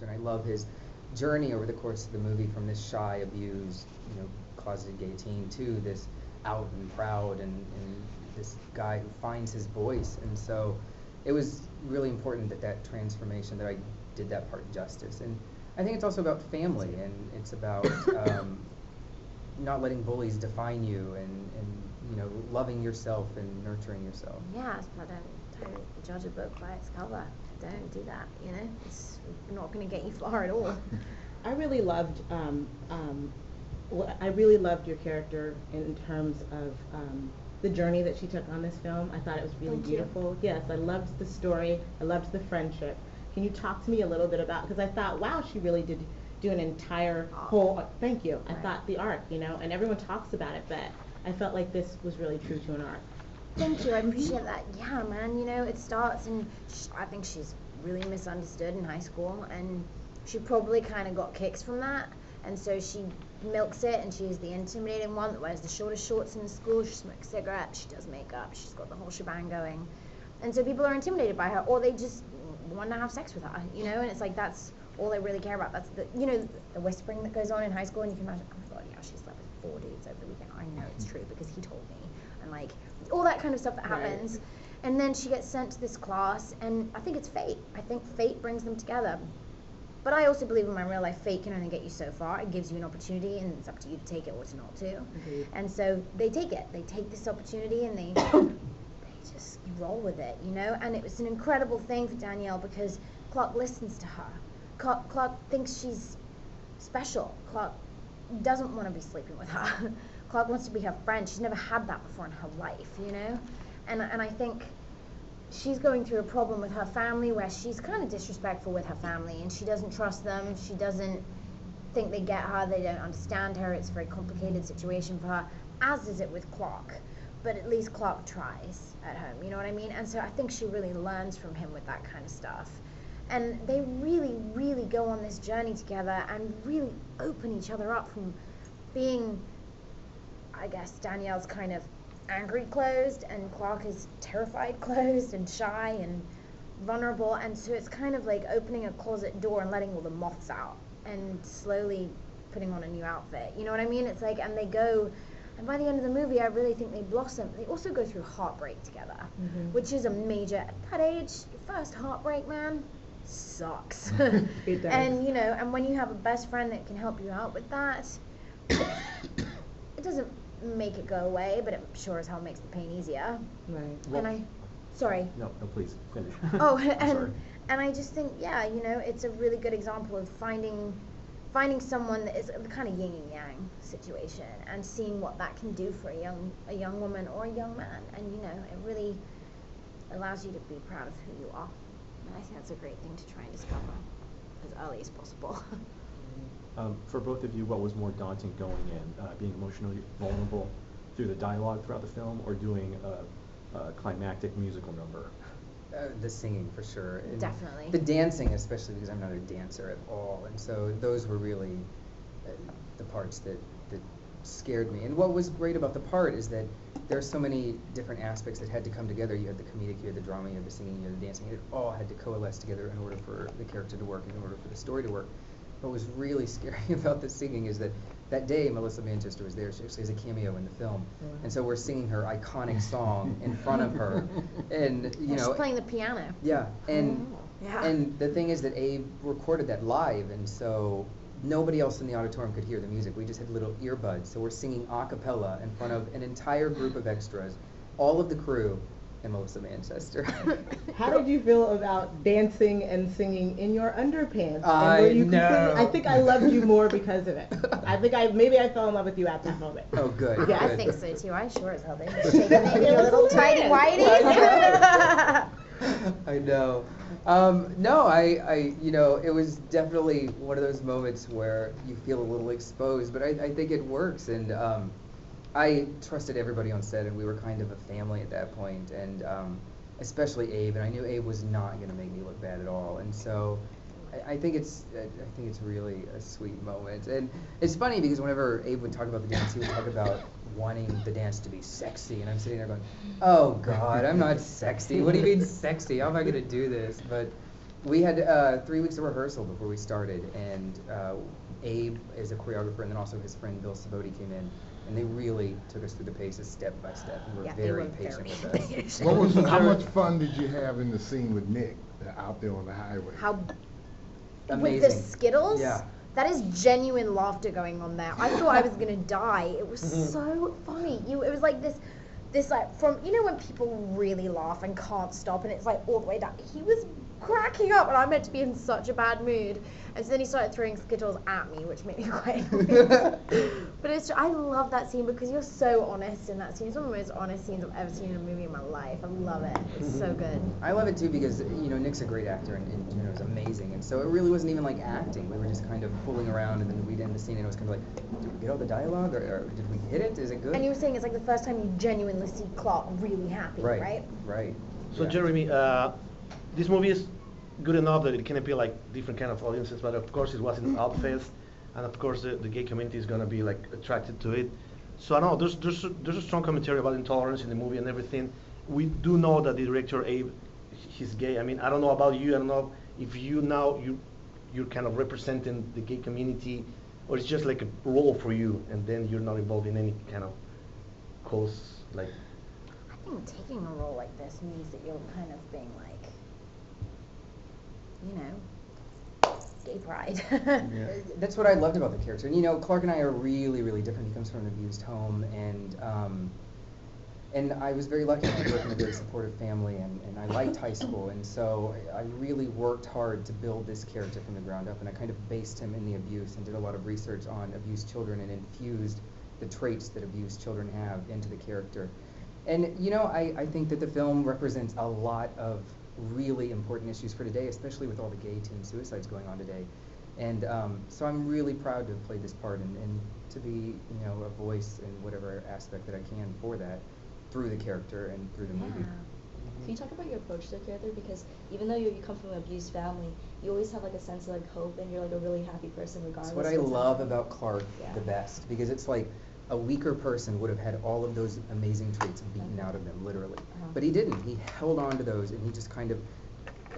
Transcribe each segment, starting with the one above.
character, and I love his journey over the course of the movie from this shy, abused, closeted gay teen to this out and proud and this guy who finds his voice. And so it was really important that transformation, that I did that part justice. And I think it's also about family, and it's about not letting bullies define you, and loving yourself and nurturing yourself. Yeah, but don't judge a book by its cover. Don't do that. It's not going to get you far at all. I really loved your character in terms of the journey that she took on this film. I thought it was really beautiful. Yes, I loved the story. I loved the friendship. Can you talk to me a little bit about, because I thought, wow, she really did do an entire whole, thank you. I thought the arc, and everyone talks about it, but I felt like this was really true to an arc. Thank you, I appreciate that. Yeah, man, it starts, and I think she's really misunderstood in high school, and she probably kind of got kicks from that, and so she milks it, and she's the intimidating one that wears the shortest shorts in the school. She smokes cigarettes, she does makeup, she's got the whole shebang going, and so people are intimidated by her, or they just want to have sex with her, and it's like that's all they really care about. That's the the whispering that goes on in high school, and you can imagine, oh my god, yeah, she slept with 4 dudes over the weekend. I know it's true because he told me, and like all that kind of stuff that happens. And then she gets sent to this class, and I think it's fate. I think fate brings them together. But I also believe in my real life, fate can only get you so far. It gives you an opportunity, and it's up to you to take it or to not to. And so they take it. They take this opportunity, and they just roll with it, And it was an incredible thing for Danielle, because Clark listens to her. Clark thinks she's special. Clark doesn't want to be sleeping with her. Clark wants to be her friend. She's never had that before in her life, And I think she's going through a problem with her family where she's kind of disrespectful with her family, and she doesn't trust them. She doesn't think they get her. They don't understand her. It's a very complicated situation for her, as is it with Clark. But at least Clark tries at home, you know what I mean? And so I think she really learns from him with that kind of stuff. And they really, really go on this journey together and really open each other up from being, I guess, Danielle's kind of angry closed, and Clark is terrified closed and shy and vulnerable. And so it's kind of like opening a closet door and letting all the moths out and slowly putting on a new outfit. You know what I mean? It's like, and they go, and by the end of the movie, I really think they blossom. They also go through heartbreak together, which is a major, at that age, your first heartbreak, man, sucks. It does. And, and when you have a best friend that can help you out with that, it doesn't make it go away, but it sure as hell makes the pain easier. Right. Well, sorry. No, please, finish. Oh, Sorry. and I just think, yeah, it's a really good example of finding someone that is the kind of yin and yang situation, and seeing what that can do for a young woman or a young man, and it really allows you to be proud of who you are. And I think that's a great thing to try and discover as early as possible. For both of you, what was more daunting going in, being emotionally vulnerable through the dialogue throughout the film, or doing a climactic musical number? The singing, for sure. And Definitely. The dancing, especially because I'm not a dancer at all. And so those were really the parts that scared me. And what was great about the part is that there are so many different aspects that had to come together. You had the comedic, you had the drama, you had the singing, you had the dancing. It all had to coalesce together in order for the character to work and in order for the story to work. What was really scary about the singing is that day Melissa Manchester was there. She actually has a cameo in the film, and so we're singing her iconic song in front of her, and she's playing the piano. Yeah, and the thing is that Abe recorded that live, and so nobody else in the auditorium could hear the music. We just had little earbuds, so we're singing a cappella in front of an entire group of extras, all of the crew, and Melissa Manchester. How did you feel about dancing and singing in your underpants? I know. I think I loved you more because of it. I think maybe I fell in love with you at that moment. Oh, good. Yeah, good. I think so too. I sure as hell did. Shaking in your little tighty whities. I know. No, I it was definitely one of those moments where you feel a little exposed, but I think it works, and I trusted everybody on set, and we were kind of a family at that point, and especially Abe, and I knew Abe was not going to make me look bad at all, and so I think it's really a sweet moment. And it's funny because whenever Abe would talk about the dance, he would talk about wanting the dance to be sexy, and I'm sitting there going, oh God, I'm not sexy. What do you mean sexy? How am I going to do this? But We had 3 weeks of rehearsal before we started, and Abe is a choreographer, and then also his friend Bill Saboti came in, and they really took us through the paces step by step, and were Yeah, they very were patient very with us. How much fun did you have in the scene with Nick out there on the highway? How Amazing. with the Skittles? Yeah. That is genuine laughter going on there. I thought I was gonna die. It was so funny. It was like this like from when people really laugh and can't stop and it's like all the way down. He was cracking up and I meant to be in such a bad mood. And so then he started throwing Skittles at me, which made me quite annoyed. But I love that scene because you're so honest in that scene. It's one of the most honest scenes I've ever seen in a movie in my life. I love it. It's so good. I love it too because Nick's a great actor and Juno's amazing, and so it really wasn't even like acting. We were just kind of fooling around, and then we'd end the scene, and it was kind of like, did we get all the dialogue, or did we hit it? Is it good? And you were saying it's like the first time you genuinely see Clark really happy, right? Right. So Yeah. Jeremy, this movie is good enough that it can appeal like different kind of audiences, but of course it wasn't Outfest, and of course the gay community is gonna be like attracted to it. So I know there's a strong commentary about intolerance in the movie and everything. We do know that the director Abe, he's gay. I mean, I don't know about you. I don't know if you're kind of representing the gay community, or it's just like a role for you, and then you're not involved in any kind of cause like. I think taking a role like this means that you're kind of being like, gay pride. That's what I loved about the character. And Clark and I are really, really different. He comes from an abused home, and I was very lucky to grow up in a very supportive family, and I liked high school, and so I really worked hard to build this character from the ground up, and I kind of based him in the abuse and did a lot of research on abused children and infused the traits that abused children have into the character. And I think that the film represents a lot of really important issues for today, especially with all the gay teen suicides going on today. And so I'm really proud to have played this part and to be, a voice in whatever aspect that I can for that through the character and through the movie. Can you talk about your approach to the character? Because even though you come from an abused family, you always have like a sense of like hope, and you're like a really happy person regardless. That's what I of what's love happening. about Clark Yeah. the best, because it's like a weaker person would have had all of those amazing traits beaten out of them, literally. But he didn't. He held on to those, and he just kind of,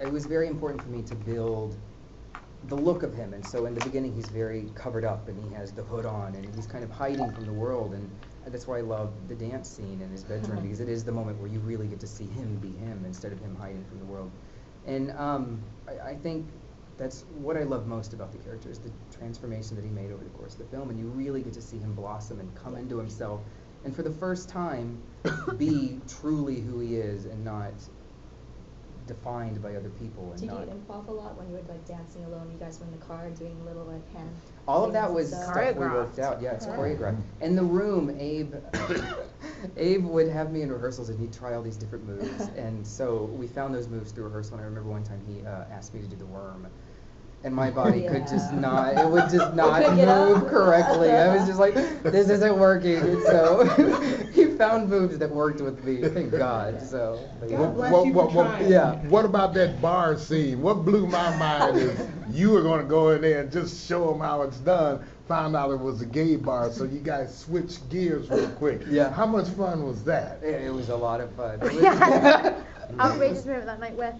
it was very important for me to build the look of him. And so in the beginning, he's very covered up, and he has the hood on, and he's kind of hiding from the world. And that's why I love the dance scene in his bedroom, because it is the moment where you really get to see him be him instead of him hiding from the world. And I think that's what I love most about the character, is the transformation that he made over the course of the film, and you really get to see him blossom and come into himself, and for the first time be truly who he is and not defined by other people. And Did you not improv a lot when you were like dancing alone? You guys were in the car doing little like hand. all of things that and was stuff? stuff we worked out. Yeah, it's choreographed. In the room, Abe would have me in rehearsals, and he'd try all these different moves. And so we found those moves through rehearsal. And I remember one time he asked me to do the worm, and my body could just not. It would just not move correctly. I was just like, this isn't working. And so he found moves that worked with me. Thank God. So. But yeah. God bless you for trying. Yeah. What about that bar scene? What blew my mind is you were going to go in there and just show them how it's done. Found out it was a gay bar, so you guys switched gears real quick. Yeah. How much fun was that? It was a lot of fun. Yeah. Outrageous moment that night where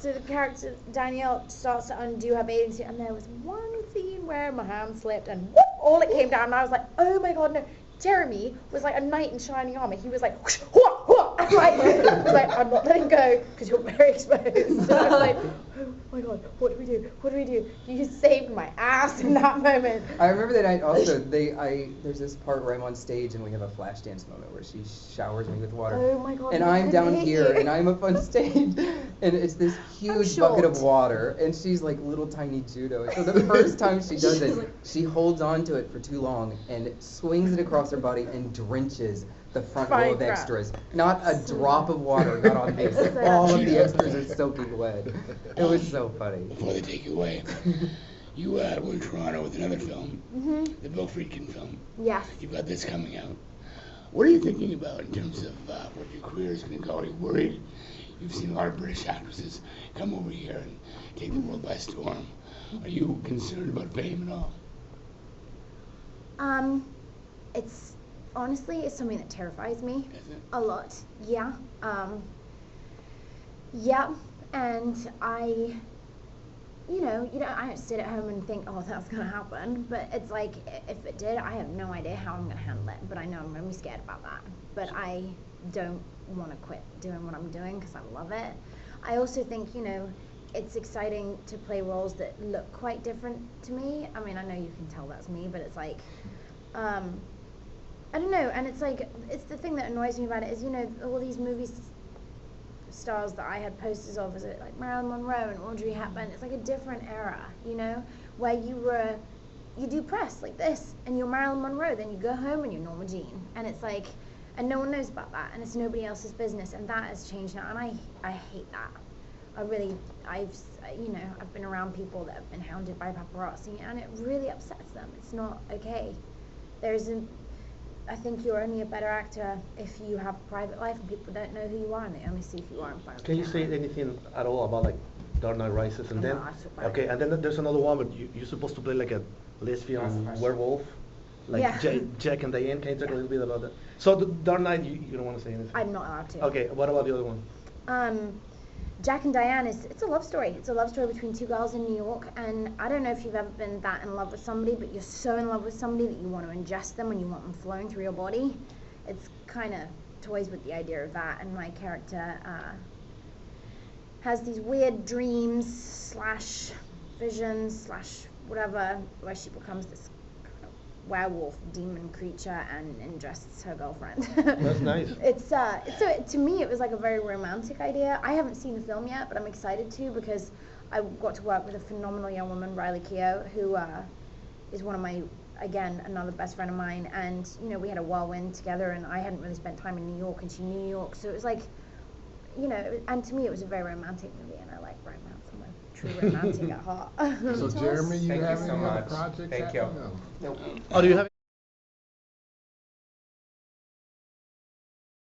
so the character Danielle starts to undo her bathing suit, and there was one scene where my hand slipped and whoop, all it came down, and I was like, oh my god, no. Jeremy was like a knight in shining armor. He was like, whoosh, whoa, whoa. I'm like, I'm not letting go because you're very exposed. So I was like, oh my god, what do we do? What do we do? You saved my ass in that moment. I remember that night also, there's this part where I'm on stage and we have a flash dance moment where she showers me with water. Oh my god. And I I'm couldn't down hit here you. and I'm up on stage and it's this huge bucket of short. water and she's like little tiny Juno. And so the first time she does it, she holds on to it for too long and swings it across her body and drenches the front row Fine of crap. extras. Not a drop of water got on me. So All of the extras are soaking wet. It was so funny. Before they take you away, you were in Toronto with another film, the Bill Friedkin film. Yes. You've got this coming out. What are you thinking about in terms of where your career is going to go? Are you worried? You've seen a lot of British actresses come over here and take the world by storm. Are you concerned about fame at all? It's honestly, it's something that terrifies me Is it? a lot. Yeah. Yeah, and I I don't sit at home and think, oh, that's gonna happen. But it's like, if it did, I have no idea how I'm gonna handle it. But I know I'm gonna be scared about that. But I don't want to quit doing what I'm doing because I love it. I also think, it's exciting to play roles that look quite different to me. I mean, I know you can tell that's me, but it's like, I don't know. And it's like, it's the thing that annoys me about it is, all these stars that I had posters of, is it like Marilyn Monroe and Audrey Hepburn? It's like a different era, where you do press like this, and you're Marilyn Monroe, then you go home and you're Norma Jean, and it's like, and no one knows about that, and it's nobody else's business, and that has changed now, and I hate that. I've been around people that have been hounded by paparazzi, and it really upsets them. It's not okay. I think you're only a better actor if you have a private life and people don't know who you are and they only see if you are in front of the Can you say camera. anything at all about like Dark Knight Rises and then? No, I feel bad. Okay, and then there's another one, but you're supposed to play like a lesbian werewolf, like Yeah. Jack and Diane. Can you talk a little bit about that? So the Dark Knight, you don't want to say anything. I'm not allowed to. Okay, what about the other one? Jack and Diane it's a love story. It's a love story between two girls in New York, and I don't know if you've ever been that in love with somebody, but you're so in love with somebody that you want to ingest them and you want them flowing through your body. It's kind of toys with the idea of that, and my character has these weird dreams / visions / whatever, where she becomes this kind of werewolf demon creature and ingests her girlfriend. That's nice. It's so to me it was like a very romantic idea. I haven't seen the film yet, but I'm excited to, because I got to work with a phenomenal young woman, Riley Keough, who is one of my, again, another best friend of mine, and we had a whirlwind together, and I hadn't really spent time in New York, and she knew New York, so it was like, and to me it was a very romantic movie, and I like romance. I'm a true romantic at heart. So Jeremy, you Thank you have so any other much. projects Thank you. happening? No. Nope. Oh, do you have?